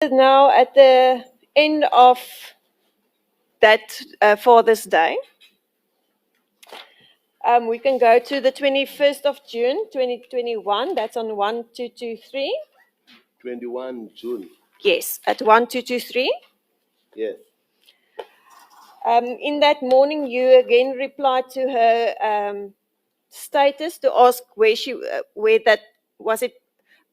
Now at the end of that Father's Day, we can go to the 21st of June, 2021. That's on 1223. 21 June. Yes, at 1223. Yes. In that morning, you again replied to her status to ask where that was it.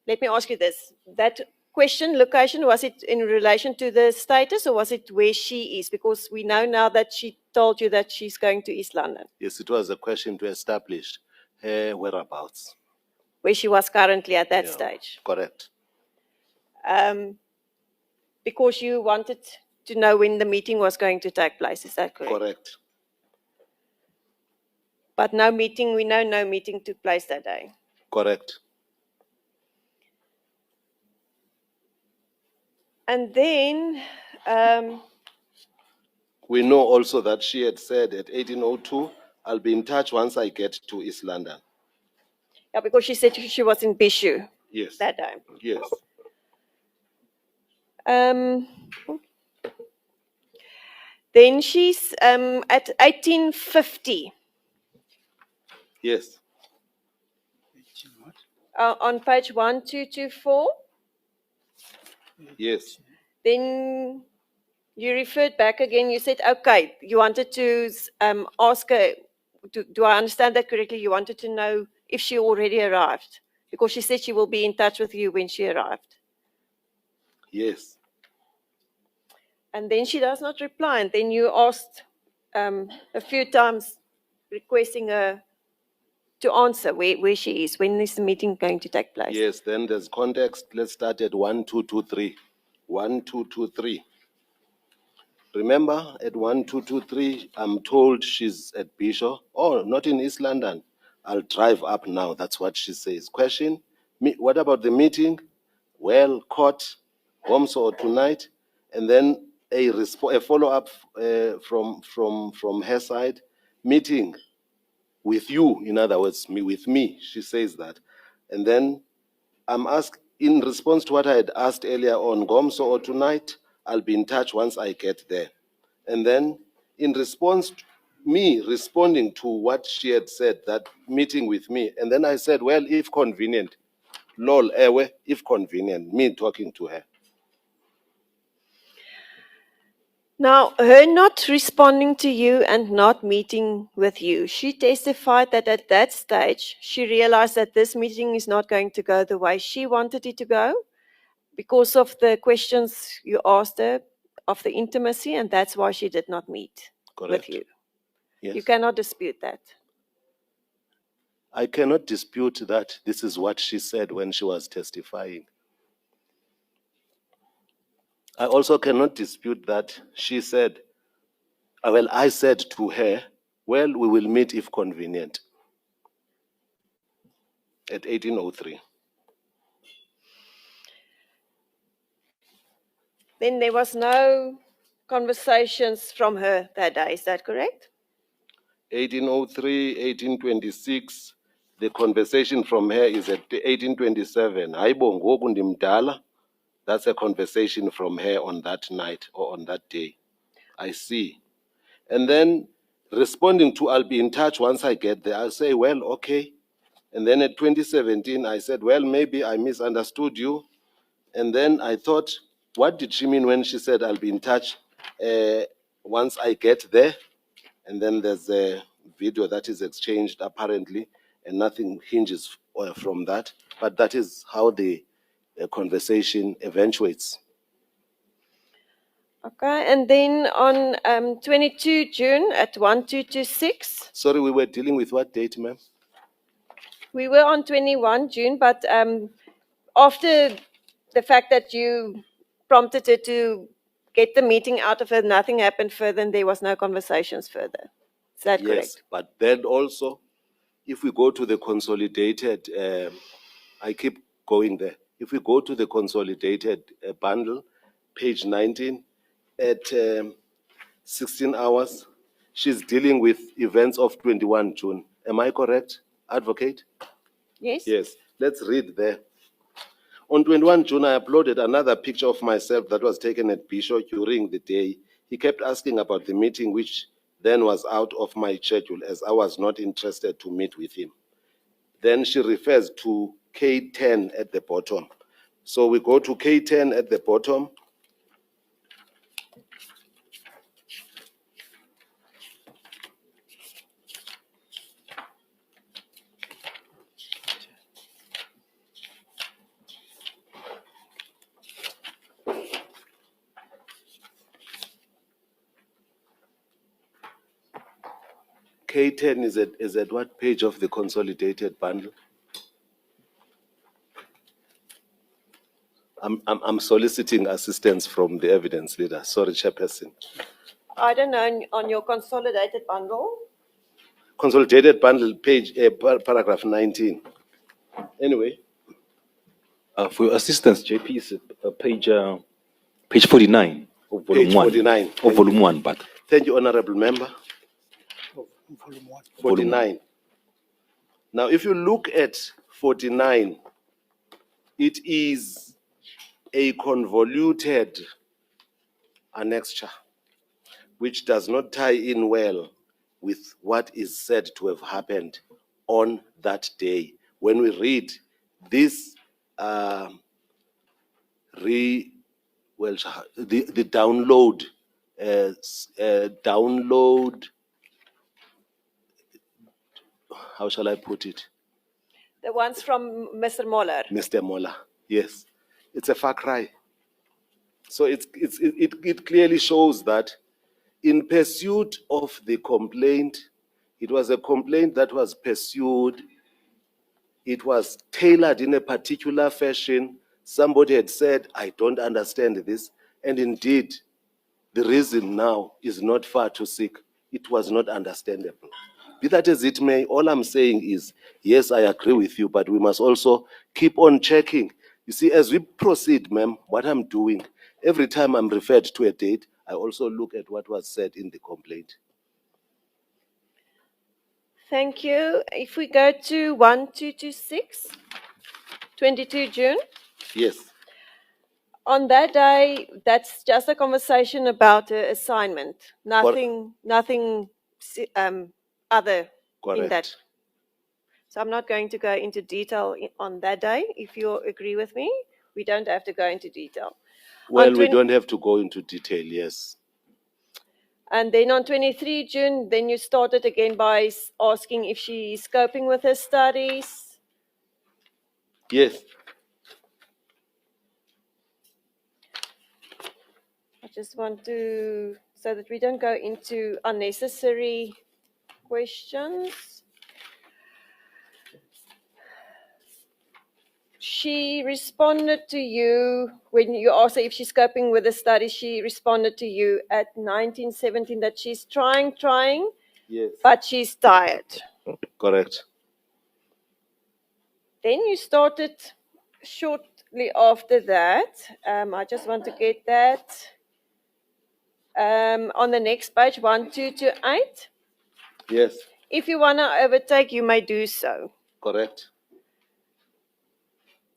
Let me ask you this: that question, location, was it in relation to the status, or was it where she is? Because we know now that she told you that she's going to East London, Yes, it was a question to establish her whereabouts. where she was currently at that Yeah, stage. Correct. Because you wanted to know when the meeting was going to take place. Is that correct? Correct. But no meeting. We know no meeting took place that day. Correct. And then We know also that she had said at 1802, I'll be in touch once I get to East London. yeah, because she said she was in Bishu Yes. that day. Yes. Then she's at 1850 Yes. on page 1224. Yes. Then you referred back again. You said, okay, you wanted to ask her, do I understand that correctly? You wanted to know if she already arrived, because she said she will be in touch with you when she arrived. Yes. And then she does not reply. And then you asked a few times, requesting her to answer where she is. When is the meeting going to take place? Yes, then there's context. Let's start at 1223. 1223. Remember, at 1223, I'm told she's at Bishop. Oh, not in East London. I'll drive up now. That's what she says. Question, what about the meeting? Well, court, Homso tonight. And then a follow-up from her side. Meeting with you, in other words, with me. She says that. And then I'm asked, in response to what I had asked earlier on, Gomso or tonight, I'll be in touch once I get there. And then in response to me responding to what she had said, that meeting with me, and then I said, well, if convenient, lol, ewe, if convenient, me talking to her. Now, her not responding to you and not meeting with you, she testified that at that stage, she realized that this meeting is not going to go the way she wanted it to go because of the questions you asked her of the intimacy, and that's why she did not meet with you. Yes. You cannot dispute that. I cannot dispute that. This is what she said when she was testifying. I also cannot dispute that she said, well, I said to her, well, we will meet if convenient at 1803. Then there was no conversations from her that day, is that correct? 1803, 1826, the conversation from her is at 1827. Hayibo ngoku ndimdala. That's a conversation from her on that night or on that day. I see. And then responding to, I'll be in touch once I get there, I'll say, well, okay. And then at 2017, I said, well, maybe I misunderstood you. And then I thought, what did she mean when she said, I'll be in touch once I get there? And then there's a video that is exchanged apparently, and nothing hinges from that. But that is how the conversation eventuates. Okay, and then on 22 June at 1226. Sorry, we were dealing with what date, ma'am? We were on 21 June, but after the fact that you prompted her to get the meeting out of her, nothing happened further and there was no conversations further. Is that correct? Yes, but then also, if we go to the consolidated, I keep going there. If we go to the consolidated bundle, page 19, at 16 hours, she's dealing with events of 21 June. Am I correct, advocate? Yes. Yes. Let's read there. On 21 June, I uploaded another picture of myself that was taken at Bishop during the day. He kept asking about the meeting, which then was out of my schedule as I was not interested to meet with him. Then she refers to K10 at the bottom. So we go to K10 at the bottom. K10 is at what page of the consolidated bundle? I'm soliciting assistance from the evidence leader. Sorry, Chairperson. I don't know, on your consolidated bundle. Consolidated bundle, page, paragraph 19. Anyway. For your assistance, JP, is page 49 of volume Page 1. 49. Of volume 1, but. Thank you, Honorable Member. Volume 1. 49. Now, if you look at 49, it is a convoluted annexure which does not tie in well with what is said to have happened on that day. When we read this, the download, how shall I put it? The ones from Mr. Moller. Mr. Moller, yes. It's a far cry. So it clearly shows that in pursuit of the complaint, it was a complaint that was pursued. It was tailored in a particular fashion. Somebody had said, I don't understand this. And indeed, the reason now is not far to seek. It was not understandable. Be that as it may, all I'm saying is, yes, I agree with you, but we must also keep on checking. You see, as we proceed, ma'am, what I'm doing, every time I'm referred to a date, I also look at what was said in the complaint. Thank you. If we go to 1226, 22 June. Yes. On that day, that's just a conversation about the assignment. Nothing other Correct. in that. So I'm not going to go into detail on that day. If you agree with me, we don't have to go into detail. Well, we don't have to go into detail, yes. And then on 23 June, then you started again by asking if she's coping with her studies. Yes. I just want to, so that we don't go into unnecessary questions. She responded to you when you asked her if she's coping with the studies. She responded to you at 1917 that she's trying, Yes. but she's tired. Correct. Then you started shortly after that. I just want to get that. On the next page, 1228. Yes. If you want to overtake, you may do so. Correct.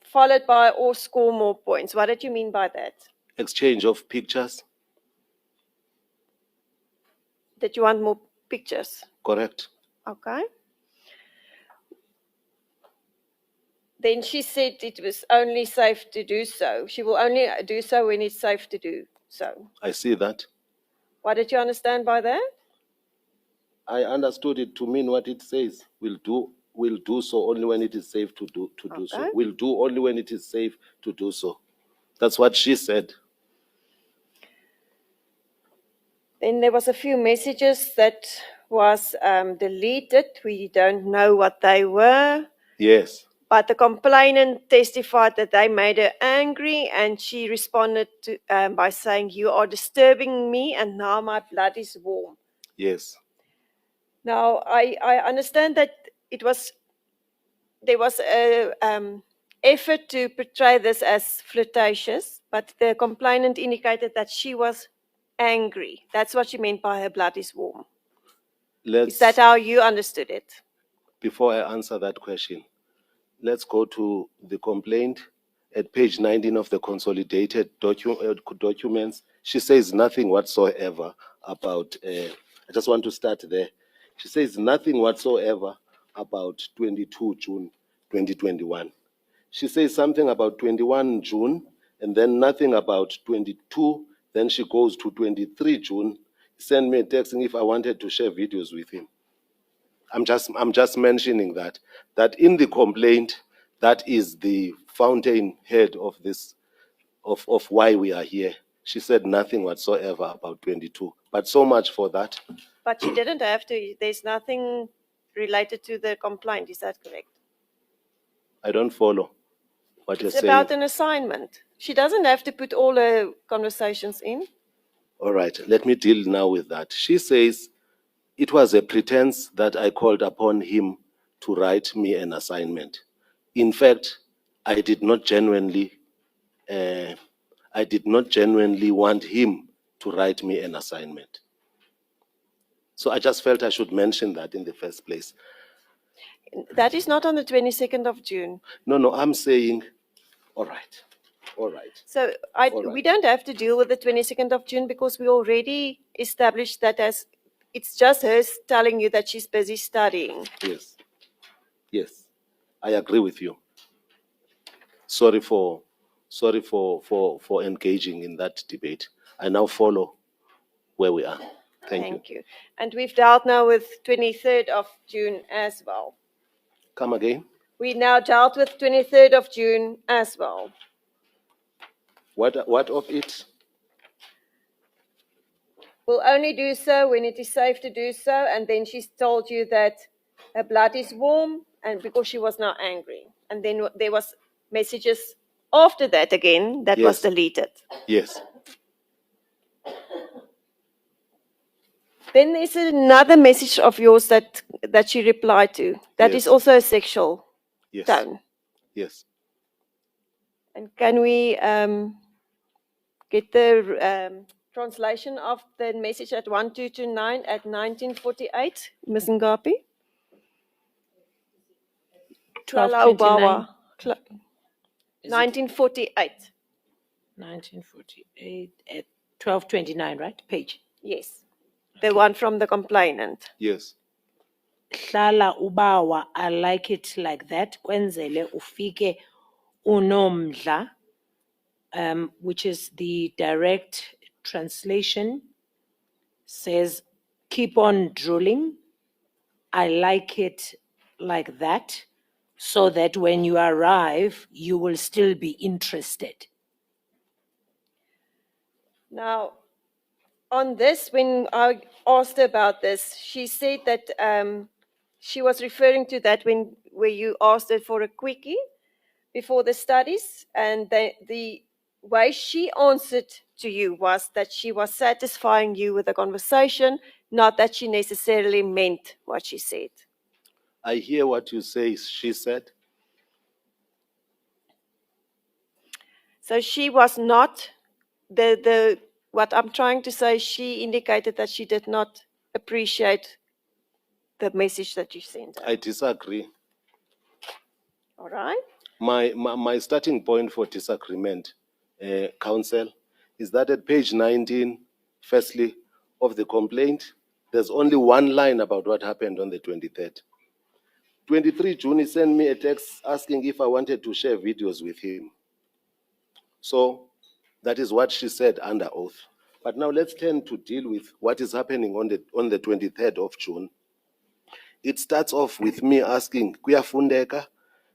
Followed by or score more points. What did you mean by that? Exchange of pictures. That you want more pictures? Correct. Okay. Then she said it was only safe to do so. She will only do so when it's safe to do so. I see that. What did you understand by that? I understood it to mean what it says. We'll do so only when it is safe to do so. We'll do only when it is safe to do so. That's what she said. Then there was a few messages that was deleted. We don't know what they were. Yes. But the complainant testified that they made her angry, and she responded to, by saying, "You are disturbing me, and now my blood is warm." Yes. Now, I understand that there was an effort to portray this as flirtatious, but the complainant indicated that she was angry. That's what she meant by her blood is warm. Is that how you understood it? Before I answer that question, let's go to the complaint at page 19 of the consolidated documents, she says nothing whatsoever about, I just want to start there. She says nothing whatsoever about 22 June 2021. She says something about 21 June and then nothing about 22. Then she goes to 23 June. Send me a text if I wanted to share videos with him. I'm just mentioning that in the complaint, that is the fountainhead of this, of why we are here. She said nothing whatsoever about 22, but so much for that. But she didn't have to. There's nothing related to the complaint. Is that correct? I don't follow what you're It's saying. about an assignment. She doesn't have to put all her conversations in. All right, let me deal now with that. She says it was a pretense that I called upon him to write me an assignment. In fact, I did not genuinely want him to write me an assignment. So I just felt I should mention that in the first place. That is not on the 22nd of June. No, I'm saying, all right. So we don't have to deal with the 22nd of June because we already established that as it's just her telling you that she's busy studying. Yes, I agree with you. Sorry for engaging in that debate. I now follow where we are. Thank you. And we've dealt now with 23rd of June as well. Come again. We now dealt with 23rd of June as well. What of it? We'll only do so when it is safe to do so. And then she's told you that her blood is warm and because she was now angry. And then there was messages after that again that was deleted. Yes. Then there's another message of yours that she replied to. That is also a sexual tone. Yes. And can we get the translation of the message at 1229 at 1948, Ms. Ngapi? 1229. 1948. 1948 at 1229, right? Page. Yes. The one from the complainant. Yes. Hlala ubawa, I like it like that. Kwenzele ufike unomdla, which is the direct translation, says, keep on drooling. I like it like that, so that when you arrive, you will still be interested. Now, on this, when I asked her about this, she said that she was referring to that where you asked her for a quickie before the studies, and the way she answered to you was that she was satisfying you with the conversation, not that she necessarily meant what she said. I hear what you say, she said. So she was not what I'm trying to say, she indicated that she did not appreciate the message that you sent her. I disagree. All right. My starting point for disagreement, counsel, is that at page 19, firstly, of the complaint, there's only one line about what happened on the 23rd. 23 June, he sent me a text asking if I wanted to share videos with him. So that is what she said under oath. But now let's turn to deal with what is happening on the 23rd of June. It starts off with me asking, kuyafundeka?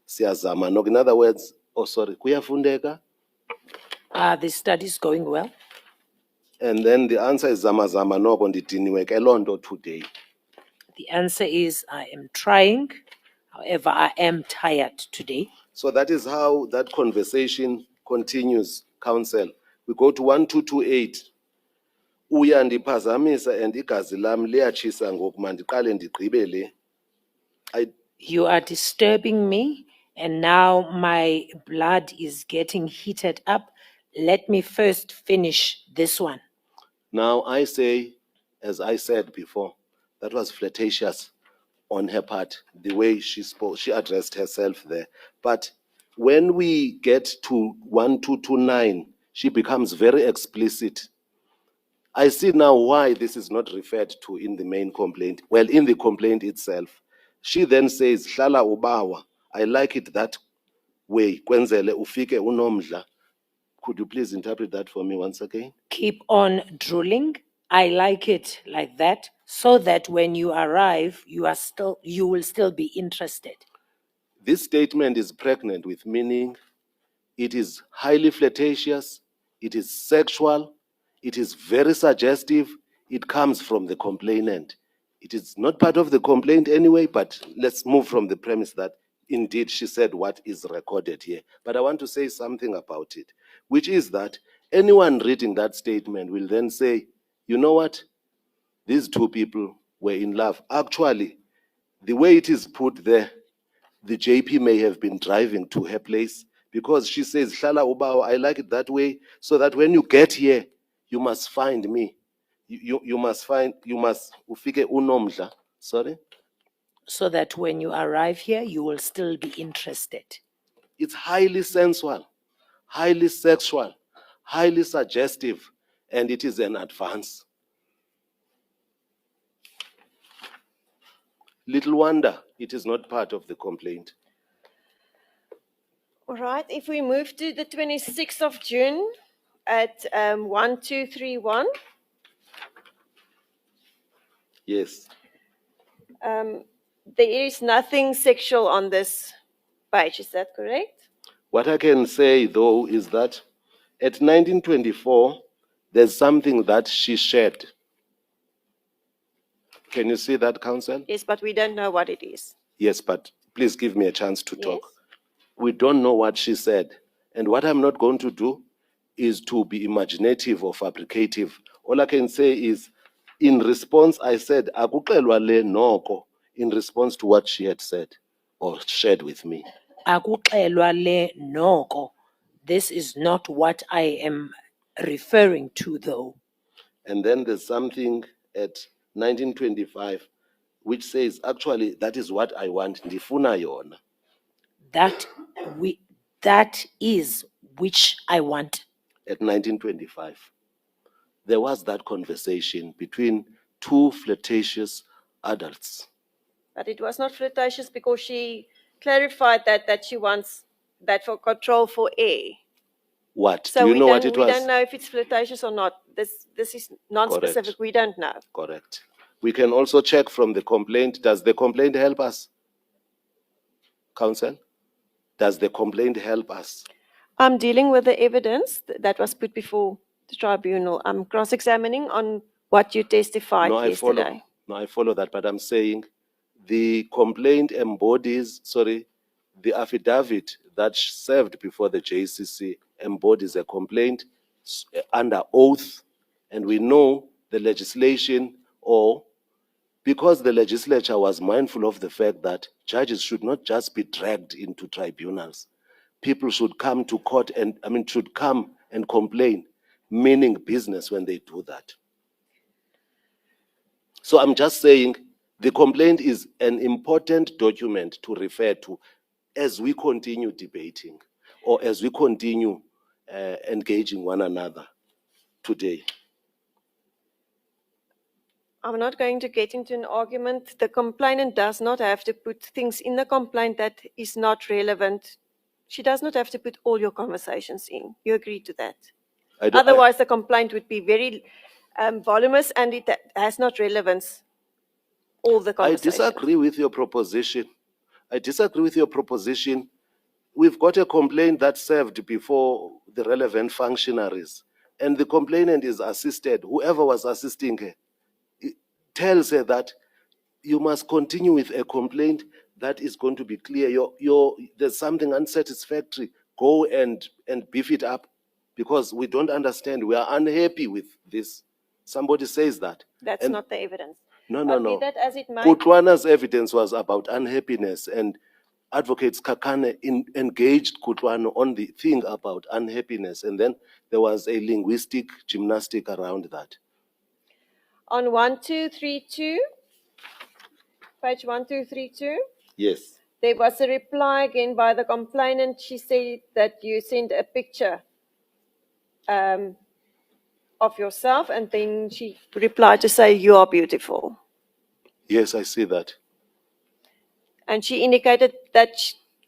Siyazama. No, in other words, kuyafundeka? Are the studies going well? And then the answer is zama zama noko ndidiniwe ke loo nto today. The answer is, I am trying. However, I am tired today. So that is how that conversation continues, counsel. We go to 1228. Uya ndiphazamisa and igazi lam liyatshisa ngoku mandiqale ndigqibele. You are disturbing me, and now my blood is getting heated up. Let me first finish this one. Now I say, as I said before, that was flirtatious on her part, the way she spoke, she addressed herself there. But when we get to 1229, she becomes very explicit. I see now why this is not referred to in the main complaint. Well, in the complaint itself, she then says, "Hlala ubawa." I like it that way. Kwenzele ufike unomdla. Could you please interpret that for me once again? Keep on drooling. I like it like that, so that when you arrive, you will still be interested. This statement is pregnant with meaning. It is highly flirtatious. It is sexual. It is very suggestive. It comes from the complainant. It is not part of the complaint anyway, but let's move from the premise that indeed she said what is recorded here. But I want to say something about it, which is that anyone reading that statement will then say, you know what? These two people were in love. Actually, the way it is put there, the JP may have been driving to her place because she says, "Hlala ubawa," I like it that way, so that when you get here, you must find me. You must ufike unomdla. Sorry? So that when you arrive here, you will still be interested. It's highly sensual, highly sexual, highly suggestive, and it is an advance. Little wonder it is not part of the complaint. All right, if we move to the 26th of June at 1231, Yes. there is nothing sexual on this page, is that correct? What I can say, though, is that at 1924, there's something that she shared. Can you see that, Counsel? Yes, but we don't know what it is. Yes, but please give me a chance to talk. Yes. We don't know what she said. And what I'm not going to do is to be imaginative or fabricative. All I can say is, in response, I said, "Akuxelwa le noko," in response to what she had said or shared with me. Akuxelwa le noko. This is not what I am referring to, though. And then there's something at 1925 which says, actually, that is what I want. Ndifuna yona. That is which I want. At 1925, there was that conversation between two flirtatious adults. But it was not flirtatious because she clarified that she wants that for control for air. What? So Do you know what it we was? don't know if it's flirtatious or not. This is non-specific. Correct. We don't know. Correct. We can also check from the complaint. Does the complaint help us? Counsel? Does the complaint help us? I'm dealing with the evidence that was put before the tribunal. I'm cross-examining on what you testified yesterday. I follow that, but I'm saying the complaint embodies, the affidavit that served before the JCC embodies a complaint under oath, and we know the legislation, or because the legislature was mindful of the fact that judges should not just be dragged into tribunals. People should come to court should come and complain, meaning business when they do that. So I'm just saying the complaint is an important document to refer to as we continue debating or as we continue engaging one another today. I'm not going to get into an argument. The complainant does not have to put things in the complaint that is not relevant. She does not have to put all your conversations in. You agree to that? Otherwise, the complaint would be very voluminous and it has not relevance, all the I conversations. disagree with your proposition. We've got a complaint that served before the relevant functionaries, and the complainant is assisted. Whoever was assisting her tells her that you must continue with a complaint that is going to be clear. There's something unsatisfactory. Go and beef it up because we don't understand. We are unhappy with this. Somebody says that. That's not the evidence. No. Be that as it might. Kutlwana's evidence was about unhappiness, and advocates Kakane engaged Kutlwano on the thing about unhappiness, and then there was a linguistic gymnastic around that. On 1232, page 1232, Yes. There was a reply again by the complainant. She said that you sent a picture of yourself, and then she replied to say you are beautiful. Yes, I see that. And she indicated that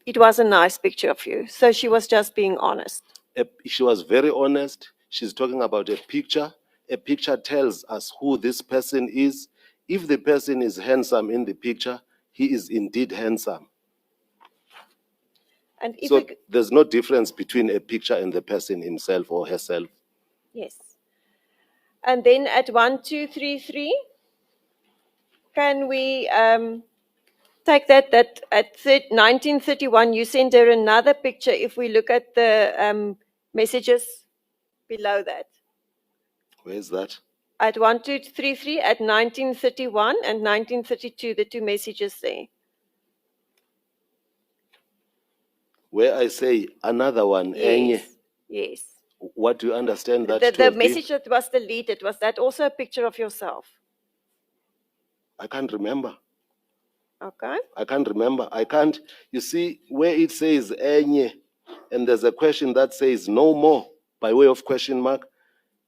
it was a nice picture of you. So she was just being honest. She was very honest. She's talking about a picture. A picture tells us who this person is. If the person is handsome in the picture, he is indeed handsome. And if So we, there's no difference between a picture and the person himself or herself. yes. And then at 1233, can we take that at 1931 you sent her another picture if we look at the messages below that? Where is that? At 1233, at 1931 and 1932, the two messages there. Where I say another one, enye. Yes, yes. What do you understand that to The have been? message that was deleted, was that also a picture of yourself? I can't remember. Okay. I can't remember. I can't. You see, where it says enye, and there's a question that says no more by way of question mark,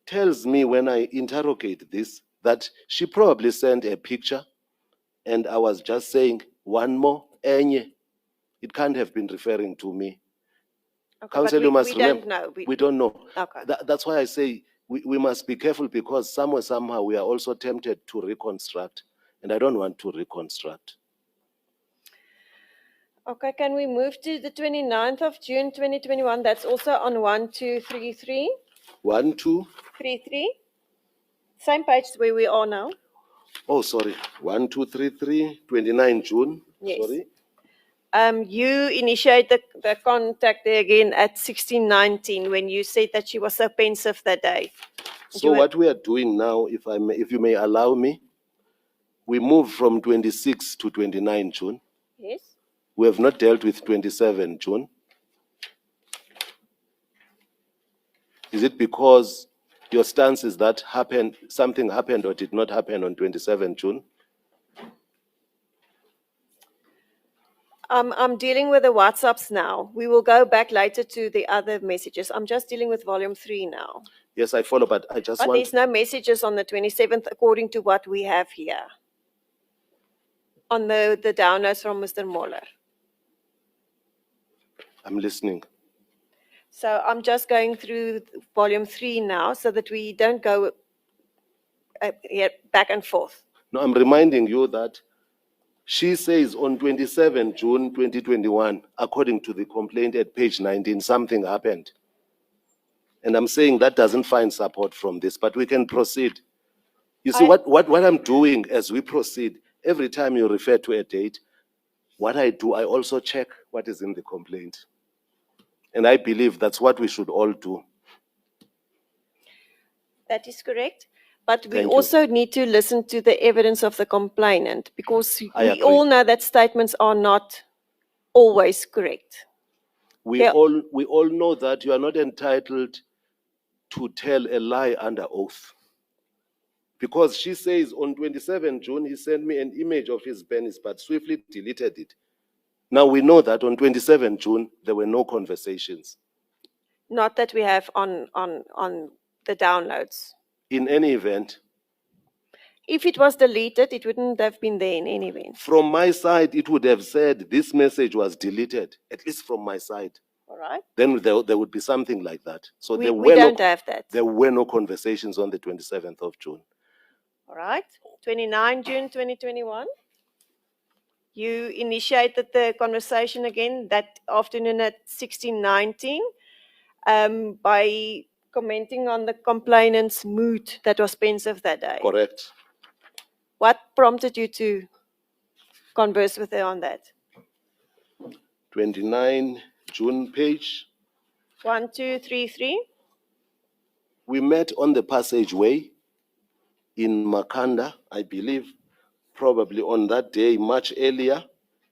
tells me when I interrogate this that she probably sent a picture and I was just saying one more enye. It can't have been referring to me. Okay, Counsel, but you must we remember. don't know. We don't know. Okay. That's why I say we must be careful, because somewhere, somehow, we are also tempted to reconstruct, and I don't want to reconstruct. Okay, can we move to the 29th of June 2021? That's also on 1233. 1, 2. 33. Same page where we are now. Oh, sorry. 1, 2, 3, 3. 29 June. Yes. Sorry. You initiate the contact there again at 1619 when you said that she was so pensive that day. So what we are doing now, if you may allow me, we move from 26 to 29 June. Yes. We have not dealt with 27 June. Is it because your stance is that something happened or did not happen on 27 June? I'm dealing with the WhatsApps now. We will go back later to the other messages. I'm just dealing with volume 3 now. Yes, I follow, but I just But want... there's no messages on the 27th according to what we have here. On the downloads from Mr. Moller. I'm listening. So I'm just going through volume 3 now so that we don't go back and forth. No, I'm reminding you that she says on 27 June 2021, according to the complaint at page 19, something happened. And I'm saying that doesn't find support from this, but we can proceed. You see, what I'm doing as we proceed, every time you refer to a date, what I do, I also check what is in the complaint. And I believe that's what we should all do. That is correct. But we Thank you. also need to listen to the evidence of the complainant, because I we agree. all know that statements are not always correct. We Yeah. all know that you are not entitled to tell a lie under oath. Because she says on 27 June, he sent me an image of his penis, but swiftly deleted it. Now we know that on 27 June, there were no conversations. Not that we have on the downloads. In any event, If it was deleted, it wouldn't have been there in any event. from my side, it would have said this message was deleted, at least from my side. All right? Then there would be something like that. So We don't have that. There were no conversations on the 27th of June. All right? 29 June 2021. You initiated the conversation again that afternoon at 1619 by commenting on the complainant's mood that was pensive that day. Correct. What prompted you to converse with her on that? 29 June page. 1233. We met on the passageway in Makanda, I believe, probably on that day, much earlier,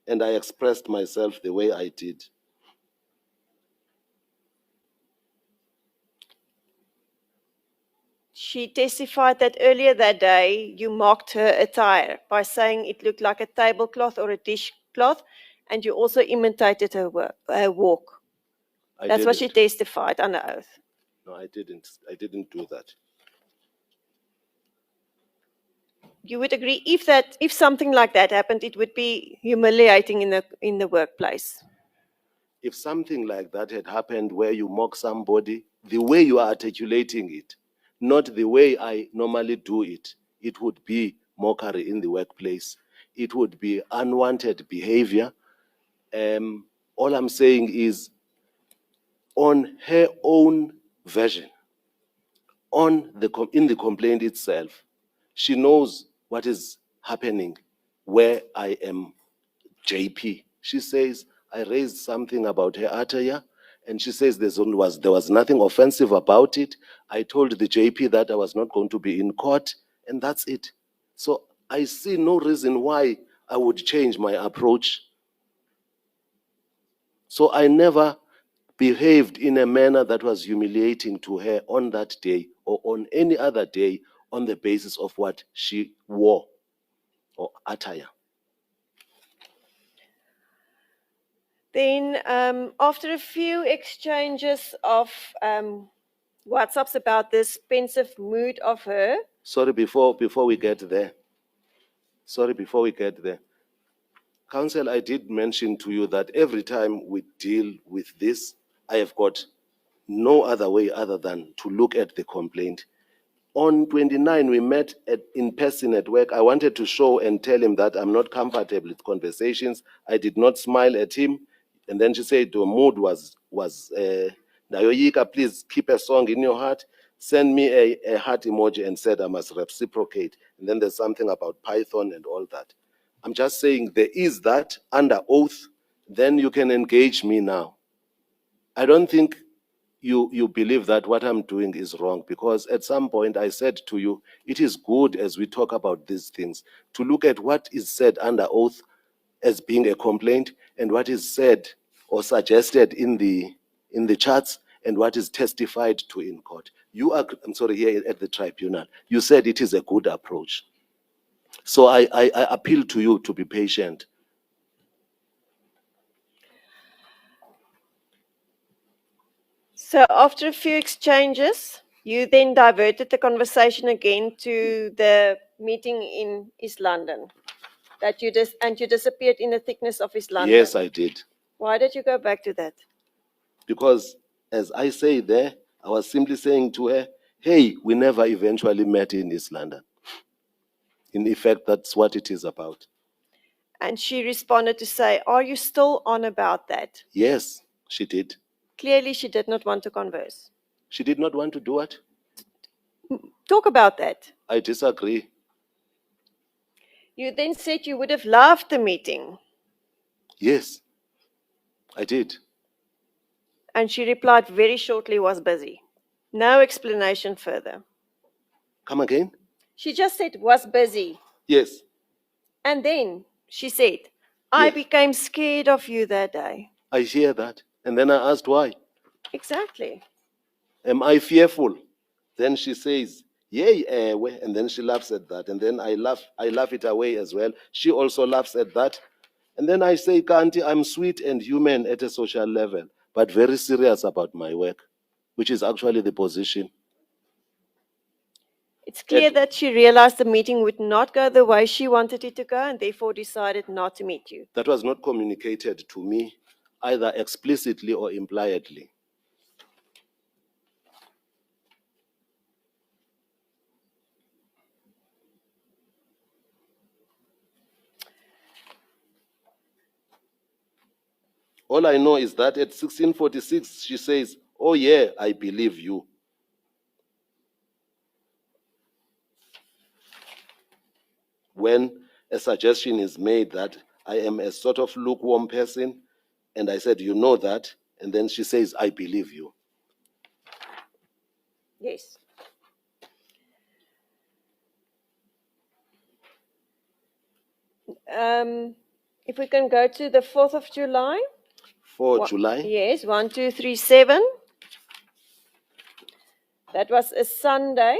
and I expressed myself the way I did. She testified that earlier that day you mocked her attire by saying it looked like a tablecloth or a dishcloth, And you also imitated her walk. That's what she didn't. testified under oath. No, I didn't. I didn't do that. You would agree if something like that happened, it would be humiliating in the workplace. If something like that had happened where you mock somebody, the way you are articulating it, not the way I normally do it, it would be mockery in the workplace. It would be unwanted behavior. All I'm saying is, on her own version, in the complaint itself, she knows what is happening where I am JP. She says, I raised something about her attire, and she says there was nothing offensive about it. I told the JP that I was not going to be in court, and that's it. So I see no reason why I would change my approach. So I never behaved in a manner that was humiliating to her on that day or on any other day on the basis of what she wore or attire. Then, after a few exchanges of WhatsApps about this pensive mood of her, Sorry, before we get there. Counsel, I did mention to you that every time we deal with this, I have got no other way other than to look at the complaint. On 29, we met in person at work. I wanted to show and tell him that I'm not comfortable with conversations. I did not smile at him. And then she said the mood was Nayoyika, please keep a song in your heart. Send me a heart emoji and said I must reciprocate. And then there's something about Python and all that. I'm just saying there is that under oath. Then you can engage me now. I don't think you believe that what I'm doing is wrong, because at some point I said to you, it is good as we talk about these things to look at what is said under oath as being a complaint and what is said or suggested in the charts and what is testified to in court. Here at the tribunal, you said it is a good approach. So I appeal to you to be patient. so after a few exchanges, you then diverted the conversation again to the meeting in East London. That you disappeared in the thickness of East London. Yes, I did. Why did you go back to that? Because as I say there, I was simply saying to her, hey, we never eventually met in East London. In effect, that's what it is about. And she responded to say, are you still on about that? Yes, she did. Clearly, she did not want to converse. She did not want to do it? Talk about that. I disagree. You then said you would have loved the meeting. Yes, I did. And she replied very shortly, was busy. No explanation further. Come again? She just said, was busy. Yes. And then she said, I Yes. became scared of you that day. I hear that. And then I asked why. Exactly. Am I fearful? Then she says, yay, and then she laughs at that. And then I laugh it away as well. She also laughs at that. And then I say, Kanti, I'm sweet and human at a social level, but very serious about my work, which is actually the position. It's clear that she realized the meeting would not go the way she wanted it to go and therefore decided not to meet you. That was not communicated to me, either explicitly or impliedly. All I know is that at 1646, she says, oh yeah, I believe you. When a suggestion is made that I am a sort of lukewarm person, and I said, you know that, and then she says, I believe you. Yes. If we can go to the 4th of July. 4 July? Yes, 1237. That was a Sunday.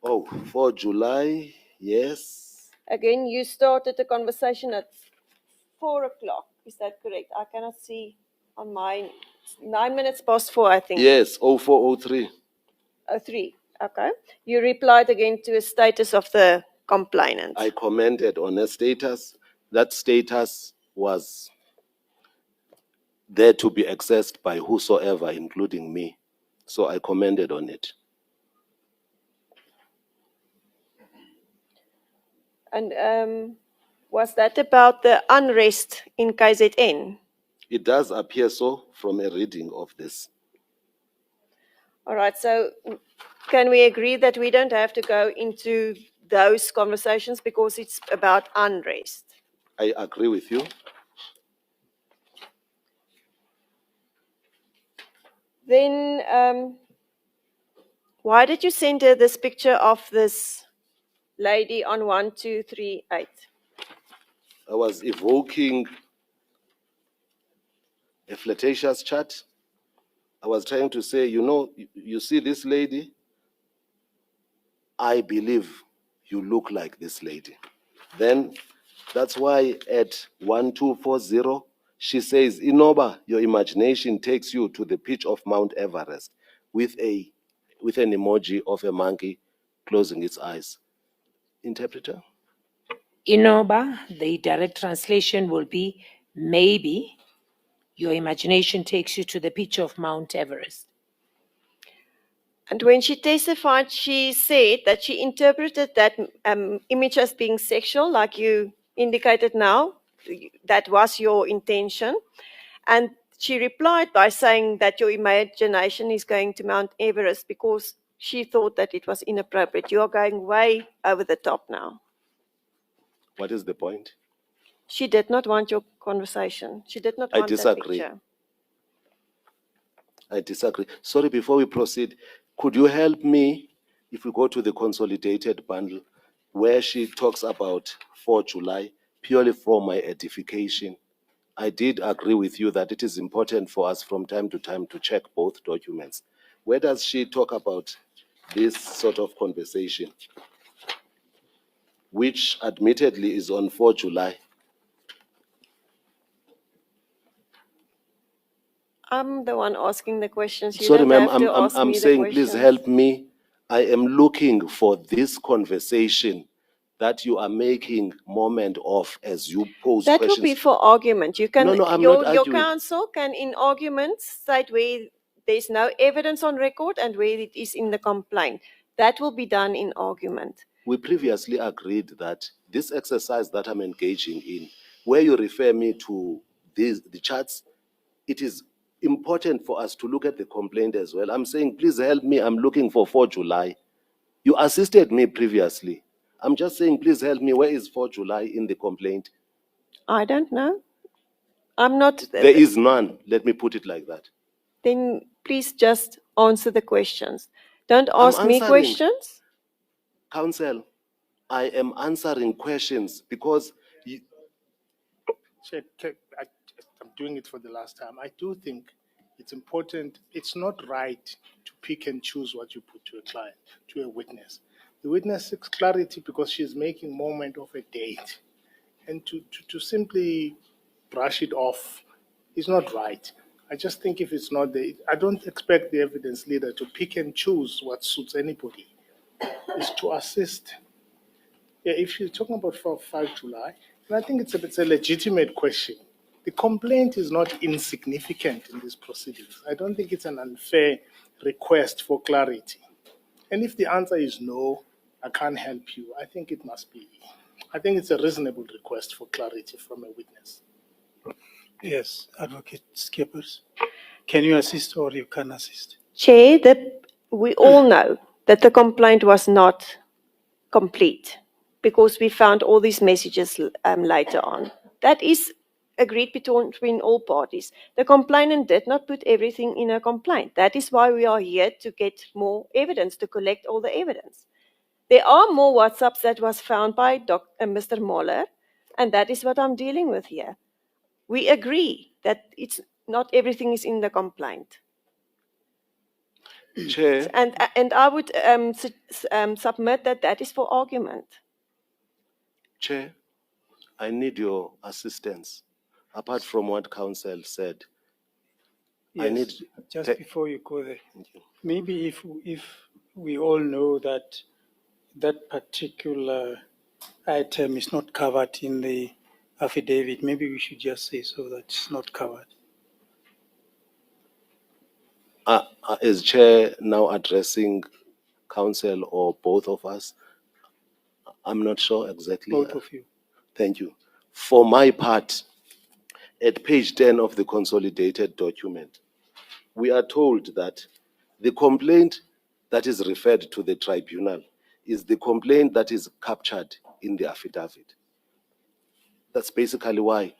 Oh, 4 July, yes. Again, you started the conversation at 4 o'clock. Is that correct? I cannot see on mine. It's 9 minutes past 4, I think. Yes, 0403. 03. Okay. You replied again to a status of the complainant. I commented on a status. That status was there to be accessed by whosoever, including me. So I commented on it. And was that about the unrest in KZN? It does appear so from a reading of this. All right, so can we agree that we don't have to go into those conversations because it's about unrest? I agree with you. Then why did you send her this picture of this lady on 1238? I was evoking a flirtatious chat. I was trying to say, you see this lady? I believe you look like this lady. Then that's why at 1240, she says, Inoba, your imagination takes you to the pitch of Mount Everest with an emoji of a monkey closing its eyes. Interpreter? Inoba, the direct translation will be maybe your imagination takes you to the pitch of Mount Everest. And when she testified, she said that she interpreted that image as being sexual, like you indicated now. That was your intention. And she replied by saying that your imagination is going to Mount Everest because she thought that it was inappropriate. You are going way over the top now. What is the point? She did not want your conversation. She did not I want disagree. that picture. I disagree. Sorry, before we proceed, could you help me if we go to the consolidated bundle where she talks about 4 July, purely for my edification? I did agree with you that it is important for us from time to time to check both documents. Where does she talk about this sort of conversation, which admittedly is on 4 July? I'm the one asking the questions. You Sorry, don't ma'am, have to ask I'm me the saying, please questions. help me. I am looking for this conversation that you are making moment of as you pose That questions. will be for argument. You can, No, I'm your, not your arguing. counsel can, in arguments, state where there's no evidence on record and where it is in the complaint. That will be done in argument. We previously agreed that this exercise that I'm engaging in, where you refer me to the charts, it is important for us to look at the complaint as well. I'm saying, please help me. I'm looking for 4 July. You assisted me previously. I'm just saying, please help me. Where is 4 July in the complaint? I don't know. I'm not. There is none. Let me put it like that. Then please just answer the questions. Don't ask me answering. questions. Counsel, I am answering questions because Chair, I'm doing it for the last time. I do think it's important. It's not right to pick and choose what you put to a client, to a witness. The witness seeks clarity because she's making moment of a date. And to simply brush it off is not right. I just think if it's not there, I don't expect the evidence leader to pick and choose what suits anybody. It's to assist. Yeah, if you're talking about 5 July, and I think it's a legitimate question. The complaint is not insignificant in these proceedings. I don't think it's an unfair request for clarity. And if the answer is no, I can't help you, I think it must be. I think it's a reasonable request for clarity from a witness. Yes, Advocate Skippers. Can you assist or you can assist? Chair, we all know that the complaint was not complete because we found all these messages later on. That is agreed between all parties. The complainant did not put everything in a complaint. That is why we are here, to get more evidence, to collect all the evidence. There are more WhatsApps that was found by Mr. Moller, and that is what I'm dealing with here. We agree that it's not everything is in the complaint. Chair, And I would submit that is for argument. Chair, I need your assistance. apart from what counsel said. I Yes, need just te- before you go there, maybe if we all know that that particular item is not covered in the affidavit, maybe we should just say so that it's not covered. Is chair now addressing counsel or both of us? I'm not sure exactly. Both of you. Thank you. For my part, at page 10 of the consolidated document, we are told that the complaint that is referred to the tribunal is the complaint that is captured in the affidavit. That's basically why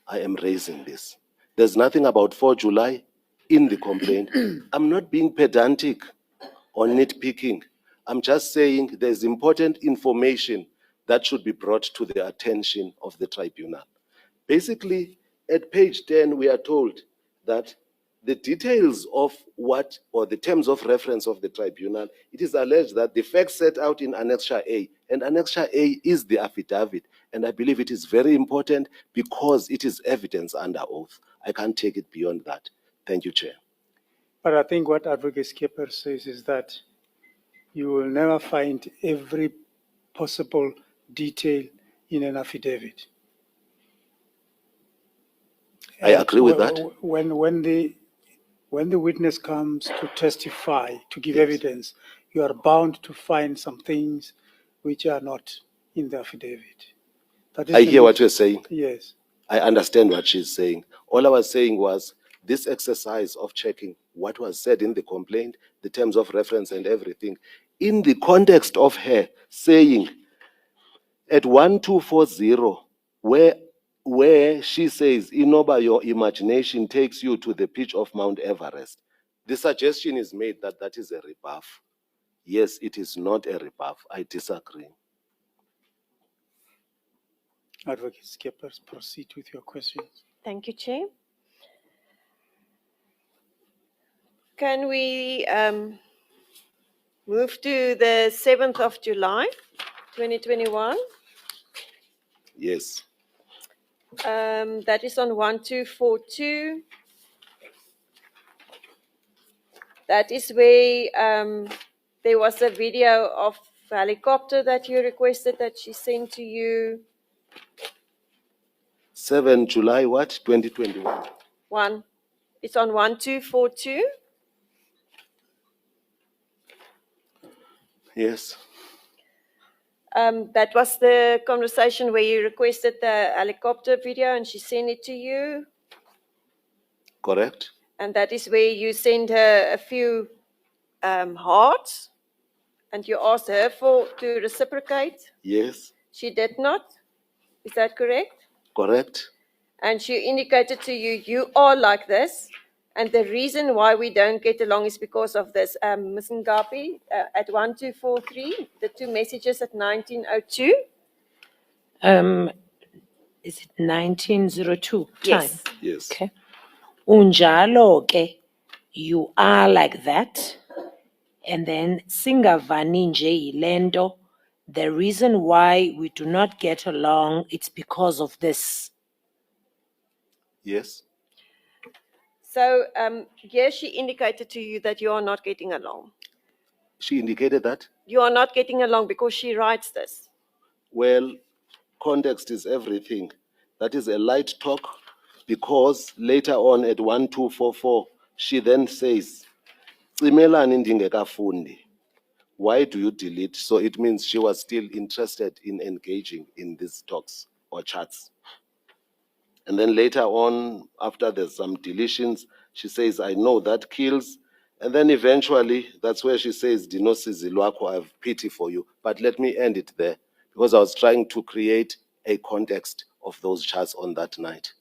I am raising this. There's nothing about 4 July in the complaint. I'm not being pedantic or nitpicking. I'm just saying there's important information that should be brought to the attention of the tribunal. Basically, at page 10, we are told that the details of what, or the terms of reference of the tribunal, it is alleged that the facts set out in Annexure A, and Annexure A is the affidavit, and I believe it is very important because it is evidence under oath. I can't take it beyond that. Thank you, Chair. But I think what Advocate Skipper says is that you will never find every possible detail in an affidavit. I agree with that. When the witness comes to testify, to give Yes. evidence, you are bound to find some things which are not in the affidavit. That is I the hear what nature- you're saying. Yes. I understand what she's saying. All I was saying was this exercise of checking what was said in the complaint, the terms of reference and everything, in the context of her saying at 1240, where she says, Inoba, your imagination takes you to the pitch of Mount Everest. The suggestion is made that that is a rebuff. Yes, it is not a rebuff. I disagree. Advocate Skipper, proceed with your questions. Thank you, Chair. Can we move to the 7th of July, 2021? Yes. That is on 1242. That is where there was a video of a helicopter that you requested that she sent to you. 7 July what? 2021. It's on 1242. Yes. That was the conversation where you requested the helicopter video and she sent it to you. Correct. And that is where you sent her a few hearts and you asked her to reciprocate. Yes. She did not. Is that correct? Correct. And she indicated to you, you are like this. And the reason why we don't get along is because of this. Ms. Ngapi, at 1243, the two messages at 1902. Is it 1902 time? Yes. Yes. Okay. Unjalo ke, you are like that. And then singavani nje yilento, the reason why we do not get along, it's because of this. Yes. So here she indicated to you that you are not getting along. She indicated that. You are not getting along because she writes this. Well, context is everything. That is a light talk because later on at 1244, she then says, "Tsimelani ndingekafundi." Why do you delete? So it means she was still interested in engaging in these talks or chats. And then later on, after there's some deletions, she says, "I know that kills." And then eventually, that's where she says, "Dinosizi lwakho, I have pity for you." But let me end it there because I was trying to create a context of those chats on that night.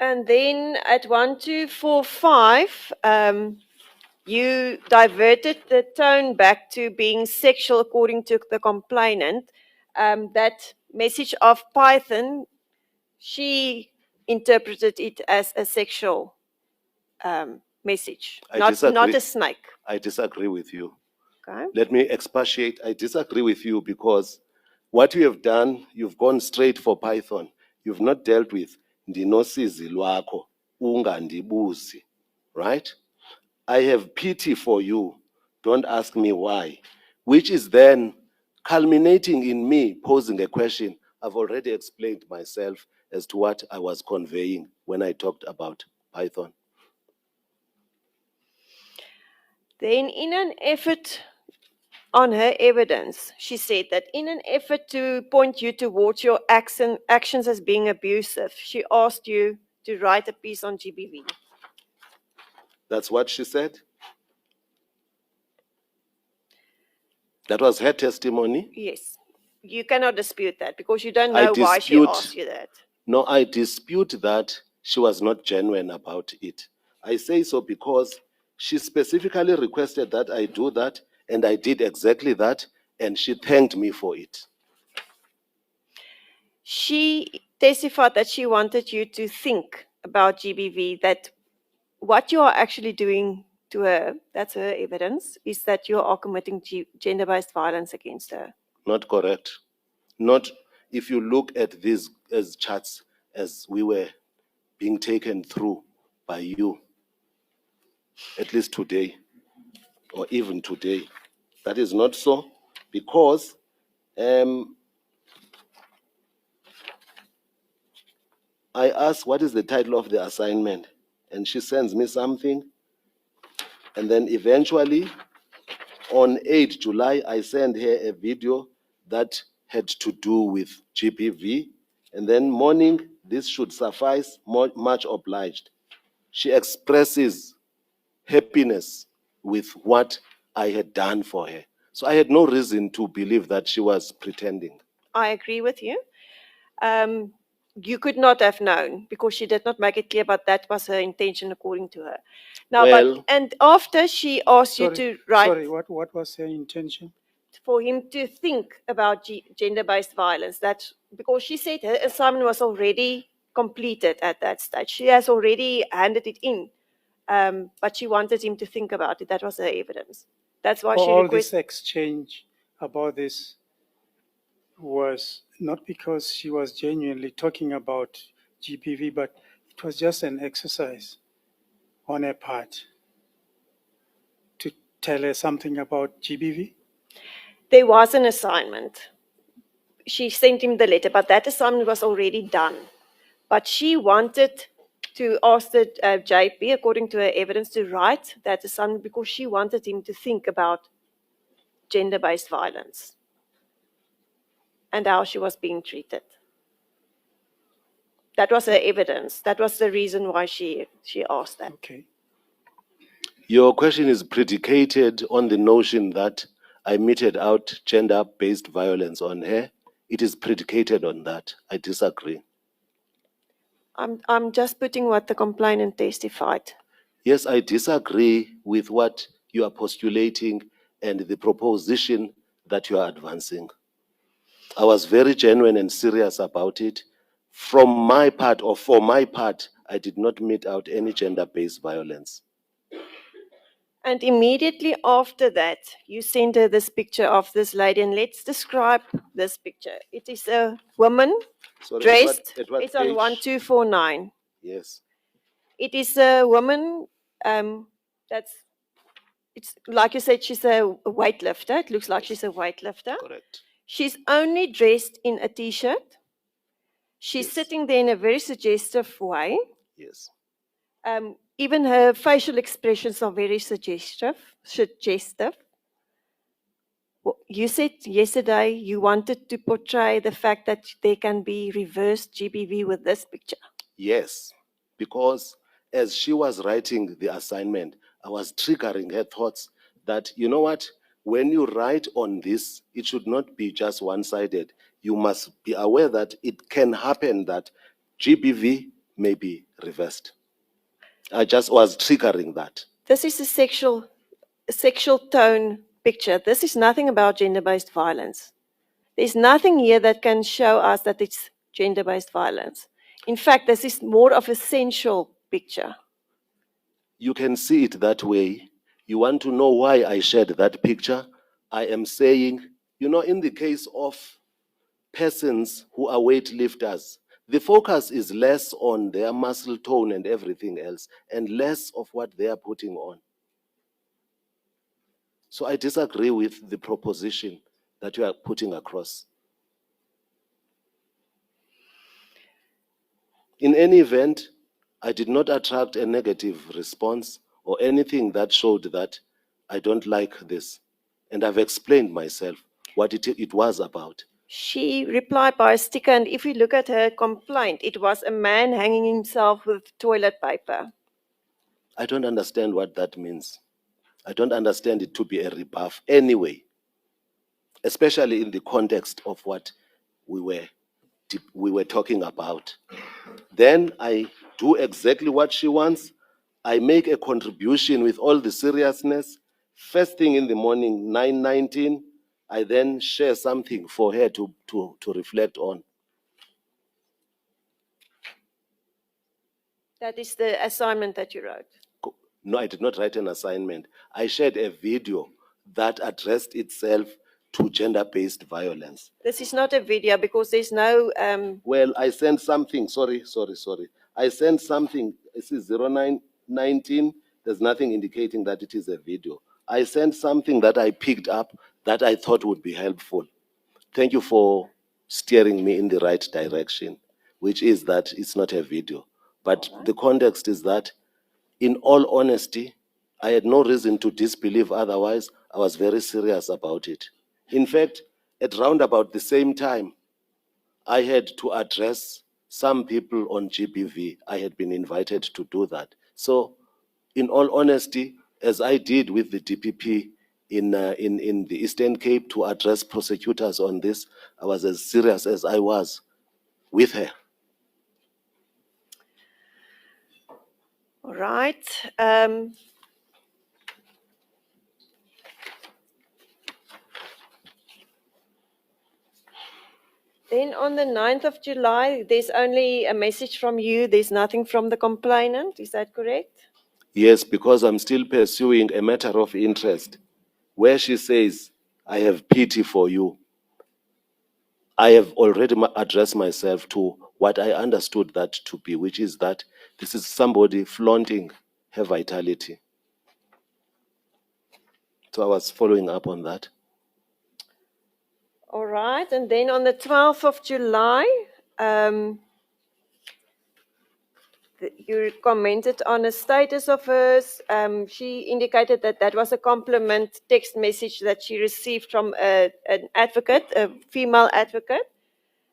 And then at 1245, you diverted the tone back to being sexual according to the complainant. That message of Python, she interpreted it as a sexual message, I not disagree. a snake. I disagree with you. Okay. Let me expatiate. I disagree with you because What you have done, you've gone straight for Python. You've not dealt with ndinosizi lwakho, ungandibuzi, right? I have pity for you. Don't ask me why. Which is then culminating in me posing a question. I've already explained myself as to what I was conveying when I talked about Python. Then, in an effort on her evidence, she said that in an effort to point you towards your actions as being abusive, she asked you to write a piece on GBV. That's what she said. That was her testimony. Yes. You cannot dispute that because you don't I know why she dispute- asked you that. No, I dispute that she was not genuine about it. I say so because she specifically requested that I do that, and I did exactly that, and she thanked me for it. She testified that she wanted you to think about GBV, that what you are actually doing to her, that's her evidence, is that you are committing gender-based violence against her. Not correct. Not if you look at these as charts as we were being taken through by you, at least today, or even today. That is not so, because I asked, what is the title of the assignment? And she sends me something. And then eventually, on 8 July, I sent her a video that had to do with GPV. And then morning, this should suffice, much obliged. She expresses happiness with what I had done for her. So I had no reason to believe that she was pretending. I agree with you. You could not have known because she did not make it clear, but that was her intention according to her. Now, Well- and after she asked you to write, Sorry, what was her intention? for him to think about gender-based violence, that because she said her assignment was already completed at that stage. She has already handed it in, but she wanted him to think about it. That was her evidence. That's why she All requested. this exchange about this was not because she was genuinely talking about GPV, but it was just an exercise on her part to tell her something about GBV. There was an assignment. She sent him the letter, but that assignment was already done. But she wanted to ask the JP, according to her evidence, to write that assignment because she wanted him to think about gender-based violence and how she was being treated. That was her evidence. That was the reason why she asked that. Okay. Your question is predicated on the notion that I meted out gender-based violence on her. It is predicated on that. I disagree. I'm just putting what the complainant testified. Yes, I disagree with what you are postulating and the proposition that you are advancing. I was very genuine and serious about it. From my part, or for my part, I did not mete out any gender-based violence. And immediately after that, you sent her this picture of this lady, and let's describe this picture. It is a woman Sorry, dressed. at what It's on page? 1249. Yes. It is a woman it's like you said, she's a weightlifter. It looks like she's a weightlifter. Correct. She's only dressed in a t-shirt. She's Yes. sitting there in a very suggestive way. Yes. Even her facial expressions are very suggestive. You said yesterday you wanted to portray the fact that there can be reverse GBV with this picture. Yes, because as she was writing the assignment, I was triggering her thoughts that, you know what, when you write on this, it should not be just one-sided. You must be aware that it can happen that GBV may be reversed. I just was triggering that. This is a sexual tone picture. This is nothing about gender-based violence. There's nothing here that can show us that it's gender-based violence. In fact, this is more of a sensual picture. You can see it that way. You want to know why I shared that picture? I am saying, you know, in the case of persons who are weightlifters. The focus is less on their muscle tone and everything else, and less of what they are putting on. So I disagree with the proposition that you are putting across. In any event, I did not attract a negative response or anything that showed that I don't like this. And I've explained myself what it was about. She replied by a sticker, and if you look at her complaint, it was a man hanging himself with toilet paper. I don't understand what that means. I don't understand it to be a rebuff anyway, especially in the context of what we were talking about. Then I do exactly what she wants. I make a contribution with all the seriousness. First thing in the morning, 9:19, I then share something for her to reflect on. That is the assignment that you wrote. No, I did not write an assignment. I shared a video that addressed itself to gender-based violence. This is not a video because there's no... Well, I sent something, sorry. I sent something, this is 0919, there's nothing indicating that it is a video. I sent something that I picked up that I thought would be helpful. Thank you for steering me in the right direction, which is that it's not a video. But the context is that, in all honesty, I had no reason to disbelieve otherwise. I was very serious about it. In fact, at round about the same time, I had to address some people on GBV. I had been invited to do that. So, in all honesty, as I did with the DPP in the Eastern Cape to address prosecutors on this, I was as serious as I was with her. All right. Then on the 9th of July, there's only a message from you. There's nothing from the complainant. Is that correct? Yes, because I'm still pursuing a matter of interest where she says, I have pity for you. I have already addressed myself to what I understood that to be, which is that this is somebody flaunting her vitality. So I was following up on that. All right. And then on the 12th of July, you commented on a status of hers. She indicated that that was a compliment text message that she received from an advocate, a female advocate,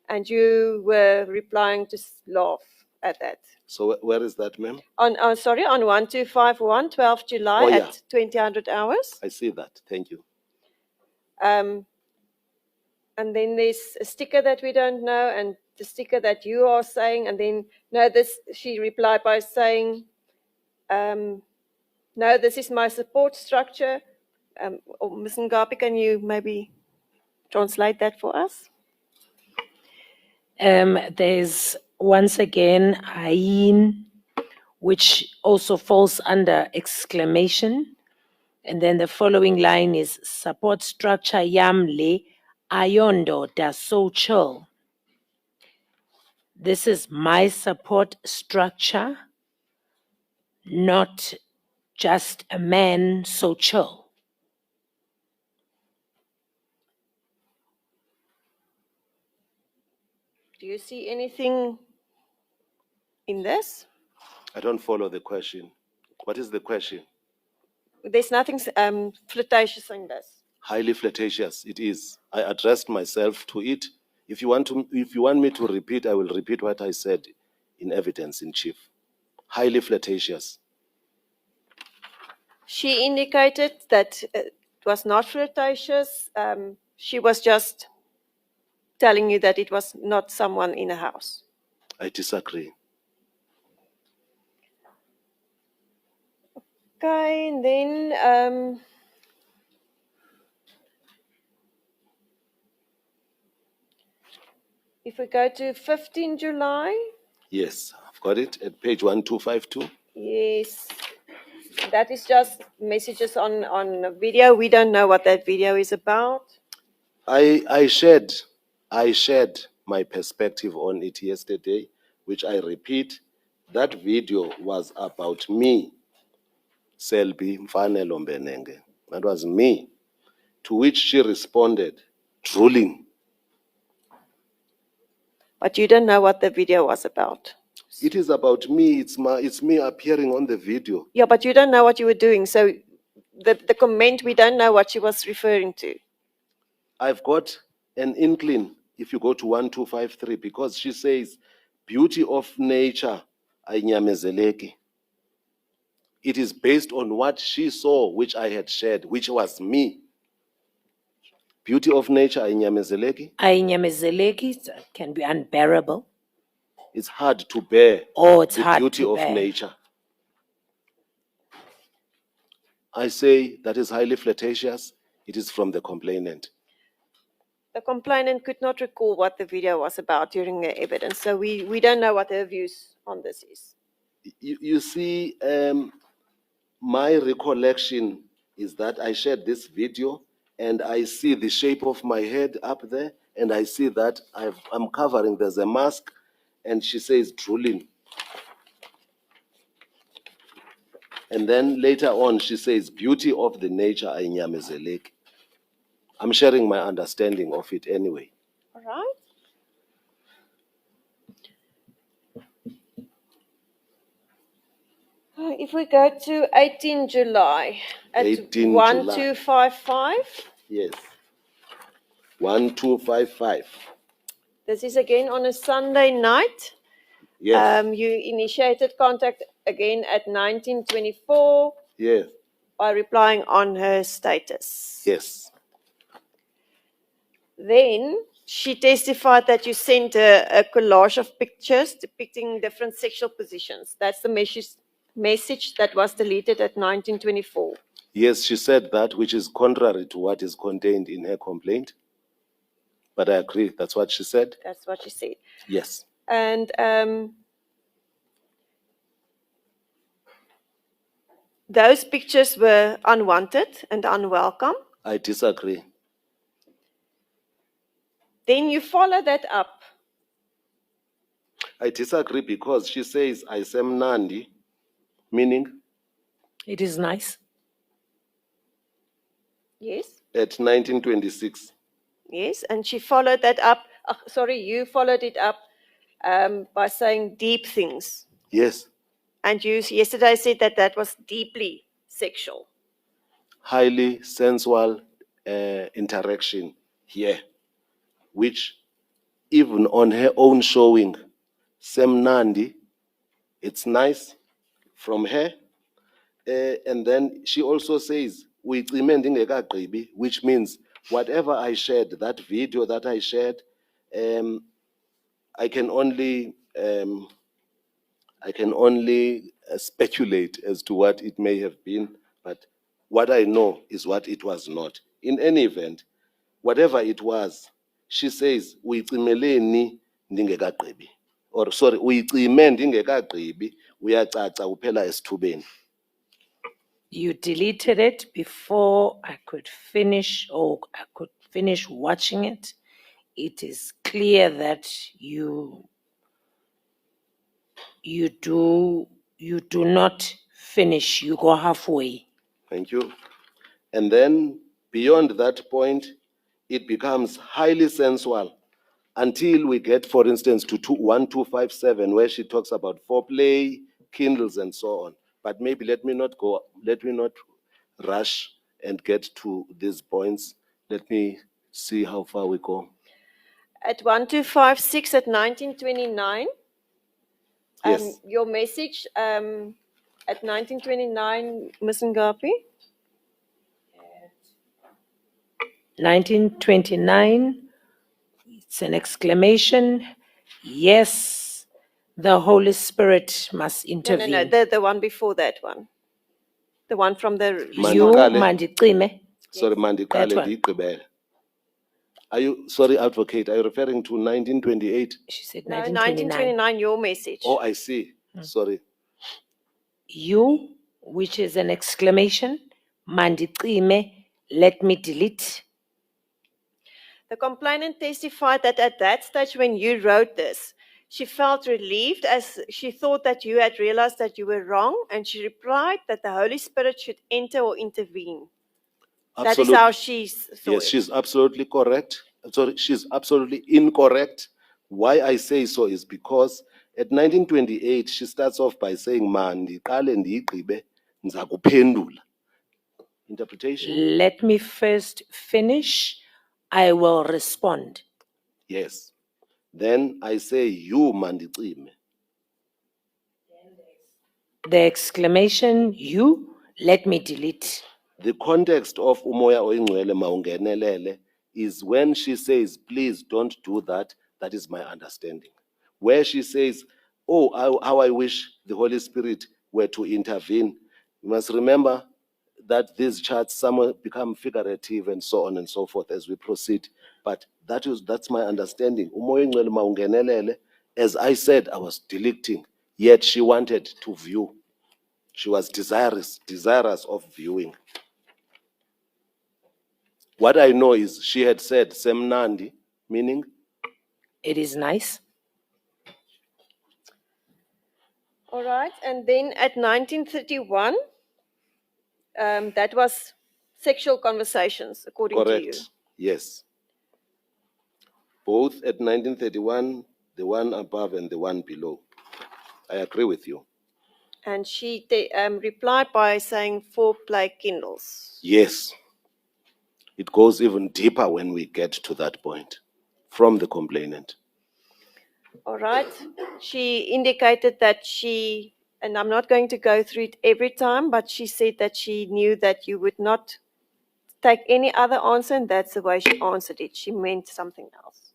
and you were replying to laugh at that. So where is that, ma'am? On 1251, 12 July at 2000 hours. I see that. Thank you. And then there's a sticker that we don't know, and the sticker that you are saying, and then she replied by saying, no, this is my support structure. Or Ms. Ngapi, can you maybe translate that for us? There's once again Ayin, which also falls under exclamation. And then the following line is support structure yamle ayondo da so chill. This is my support structure, not just a man so chill. Do you see anything in this? I don't follow the question. What is the question? There's nothing flirtatious in this. Highly flirtatious, it is. I addressed myself to it. If you want me to repeat, I will repeat what I said in evidence in chief. Highly flirtatious. She indicated that it was not flirtatious. She was just telling you that it was not someone in a house. I disagree. Okay, and then if we go to 15 July. Yes, I've got it at page 1252. Yes, that is just messages on video. We don't know what that video is about. I shared I shared my perspective on it yesterday, which I repeat. That video was about me, Selby Mfanelo Mbenenge. That was me. To which she responded, drooling. But you don't know what the video was about. It is about me. It's me appearing on the video. Yeah, but you don't know what you were doing. So the comment, we don't know what she was referring to. I've got an inkling if you go to 1253, because she says, beauty of nature, ainyamezeleki. It is based on what she saw, which I had shared, which was me. Beauty of nature, ainyamezeleki. Ainyamezeleki can be unbearable. It's hard to bear It's the hard beauty to of bear. nature. I say that is highly flirtatious. It is from the complainant. The complainant could not recall what the video was about during the evidence, so we don't know what her views on this is. You see, my recollection is that I shared this video and I see the shape of my head up there, and I see that I'm covering, there's a mask, and she says drooling. And then later on, she says, beauty of the nature, ainyamezeleki. I'm sharing my understanding of it anyway. All right. If we go to 18 July at 18 1255. Yes. 1255. This is again on a Sunday night. Yes. You initiated contact again at 1924 Yes. by replying on her status. Yes. Then she testified that you sent her a collage of pictures depicting different sexual positions. That's the message that was deleted at 1924. Yes, she said that, which is contrary to what is contained in her complaint. But I agree, that's what she said. That's what she said. Yes. And those pictures were unwanted and unwelcome. I disagree. Then you follow that up. I disagree because she says Nandi, meaning It is nice. Yes. at 1926. Yes, and she followed that up. You followed it up by saying deep things. Yes. And you yesterday said that that was deeply sexual. Highly sensual interaction here, which even on her own showing, Nandi, it's nice from her. And then she also says, which means whatever I shared, that video that I shared, I can only speculate as to what it may have been, but what I know is what it was not. In any event, whatever it was, she says, uyicimeleni ndingekagqibi. Or sorry, uyicime ndingekagqibi, uyacaca uphela esithubeni. You deleted it before I could finish watching it. It is clear that you do not finish, you go halfway. Thank you. And then beyond that point, it becomes highly sensual until we get, for instance, to 1257, where she talks about foreplay, kindles, and so on. But maybe let me not rush and get to these points. Let me see how far we go. At 1256 at 1929, Yes. Your message at 1929, Ms. Ngapi? 1929, it's an exclamation. Yes, the Holy Spirit must intervene. No, the one before that one. The one from the... You, Mandicime. Sorry, Mandikale Digqibele. Are you, sorry, advocate, are you referring to 1928? She said No, 1929. 1929, your message. Oh, I see. Sorry. You, which is an exclamation. Mandicime, let me delete. The complainant testified that at that stage when you wrote this, she felt relieved as she thought that you had realized that you were wrong, and she replied that the Holy Spirit should enter or intervene. That is how she saw Yes, it. she's absolutely correct. Sorry, she's absolutely incorrect. Why I say so is because at 1928, she starts off by saying, "Man, ndiqale ndiyigqibe, ndiza kuphendula." Interpretation? Let me first finish. I will respond. Yes. Then I say, "You mandicime." The exclamation, you, let me delete. The context of umoya oyingcwele mawungenelele is when she says, "Please don't do that." That is my understanding. Where she says, "Oh, how I wish the Holy Spirit were to intervene." You must remember that these charts some become figurative and so on and so forth as we proceed. But that's my understanding. Umoya oyingcwele mawungenelele. As I said, I was delecting, yet she wanted to view. She was desirous of viewing. What I know is she had said semnandi, meaning It is nice. All right, and then at 1931, that was sexual conversations, according to you. correct. Yes. Both at 1931, the one above and the one below. I agree with you. And she replied by saying foreplay kindles. Yes. It goes even deeper when we get to that point from the complainant. All right. She indicated that and I'm not going to go through it every time, but she said that she knew that you would not take any other answer, and that's the way she answered it. She meant something else.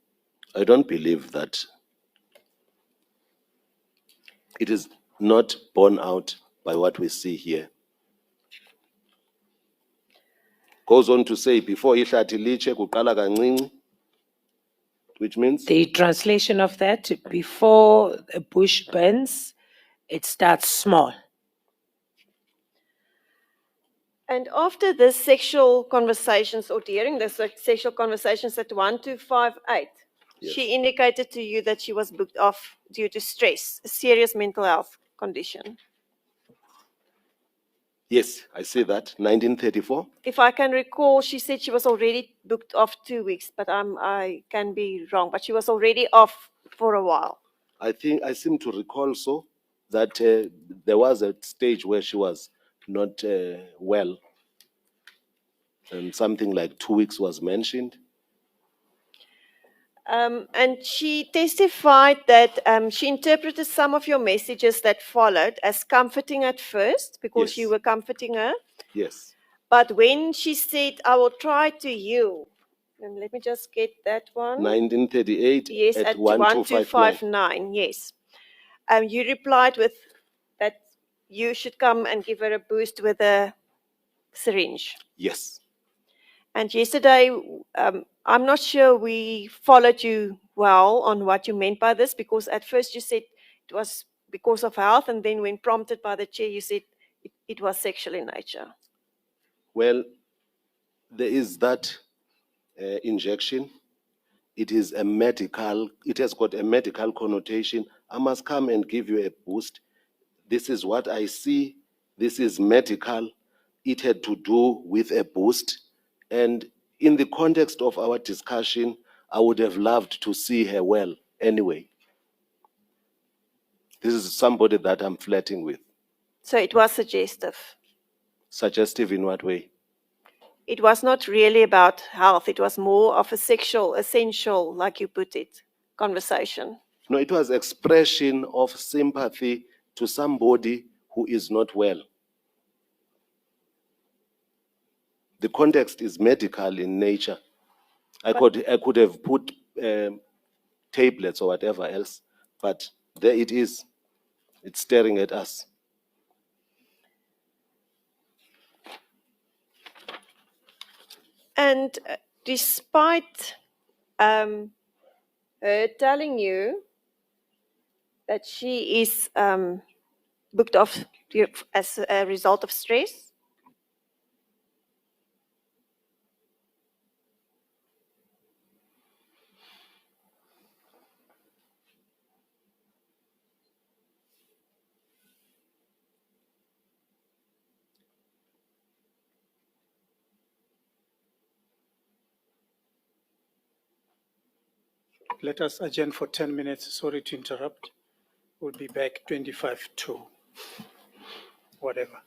I don't believe that. It is not borne out by what we see here. Goes on to say, before ihlathi liche kuqala kancinci, which means The translation of that, before a bush burns, it starts small. And after this sexual conversations, or during the sexual conversations at 1258, Yes. she indicated to you that she was booked off due to stress, a serious mental health condition. yes, I see that. 1934. If I can recall, she said she was already booked off 2 weeks, but I can be wrong. But she was already off for a while. I think I seem to recall so that there was a stage where she was not well, and something like 2 weeks was mentioned. And she testified that she interpreted some of your messages that followed as comforting at first, because Yes. you were comforting her. Yes. But when she said, "I will try to you," and let me just get that one. 1938 Yes, at 1259, yes. You replied with that you should come and give her a boost with a syringe. Yes. And yesterday, I'm not sure we followed you well on what you meant by this, because at first you said it was because of health, and then when prompted by the chair, you said it was sexual in nature. Well, there is that injection. It has got a medical connotation. I must come and give you a boost. This is what I see. This is medical. It had to do with a boost. And in the context of our discussion, I would have loved to see her well anyway. This is somebody that I'm flirting with. So it was suggestive. Suggestive in what way? It was not really about health. It was more of a sexual, essential, like you put it, conversation. No, it was expression of sympathy to somebody who is not well. The context is medical in nature. I could have put tablets or whatever else, but there it is. It's staring at us. And despite her telling you that she is booked off as a result of stress, let us adjourn for 10 minutes. Sorry to interrupt. We'll be back 25 to whatever.